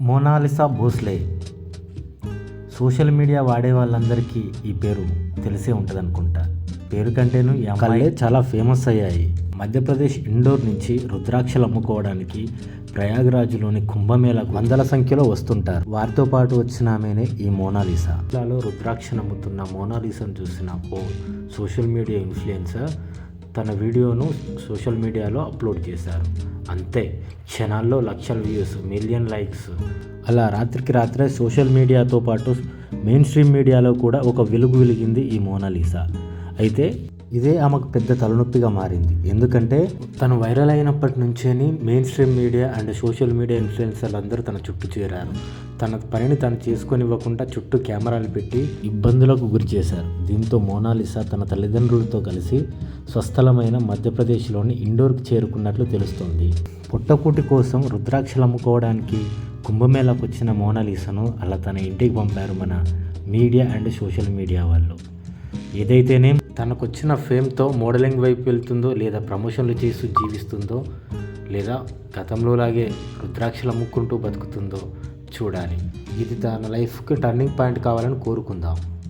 Mona Lisa Bhosle. Social media వాడే వాళ్ళందరికీ ఈ పేరు తెలిసే ఉంటుంది అనుకుంటా. పేరు కంటేను ఈ అమ్మాయి చాలా ఫేమస్ అయ్యాయి. మధ్యప్రదేశ్ ఇండోర్ నుంచి రుద్రాక్షలు అమ్ముకోవడానికి ప్రయాగ్రాజ్లోని కుంభమేళకు వందల సంఖ్యలో వస్తుంటారు. వారితో పాటు వచ్చిన ఆమెనే ఈ మోనాలిసా. ఇలాలో రుద్రాక్షను అమ్ముతున్న మోనాలిసాను చూసిన ఓ సోషల్ మీడియా ఇన్ఫ్లుయెన్సర్ తన వీడియోను సోషల్ మీడియాలో అప్లోడ్ చేశారు. అంతే, క్షణాల్లో లక్షల వ్యూస్, మిలియన్ లైక్స్. అలా రాత్రికి రాత్రే సోషల్ మీడియాతో పాటు మెయిన్ స్ట్రీమ్ మీడియాలో కూడా ఒక వెలుగు వెలిగింది ఈ మోనాలిసా. అయితే ఇదే ఆమెకు పెద్ద తలనొప్పిగా మారింది. ఎందుకంటే తను వైరల్ అయినప్పటి నుంచేని mainstream media and social media ఇన్ఫ్లుయెన్సర్లు అందరూ తన చుట్టూ చేరారు. తన పనిని తను చేసుకొనివ్వకుండా చుట్టూ కెమెరాలు పెట్టి ఇబ్బందులకు గురి చేశారు. దీంతో మోనాలిసా తన తల్లిదండ్రులతో కలిసి స్వస్థలమైన మధ్యప్రదేశ్లోని ఇండోర్కి చేరుకున్నట్లు తెలుస్తోంది. పొట్టకూటి కోసం రుద్రాక్షలు అమ్ముకోవడానికి కుంభమేళకు వచ్చిన మోనాలిసాను అలా తన ఇంటికి పంపారు మన మీడియా అండ్ సోషల్ మీడియా వాళ్ళు. ఏదైతేనే తనకొచ్చిన ఫేమ్తో మోడలింగ్ వైపు వెళ్తుందో, లేదా ప్రమోషన్లు చేస్తూ జీవిస్తుందో, లేదా గతంలోలాగే రుద్రాక్షలు అమ్ముకుంటూ బతుకుతుందో చూడాలి. ఇది తన లైఫ్కి టర్నింగ్ పాయింట్ కావాలని కోరుకుందాం.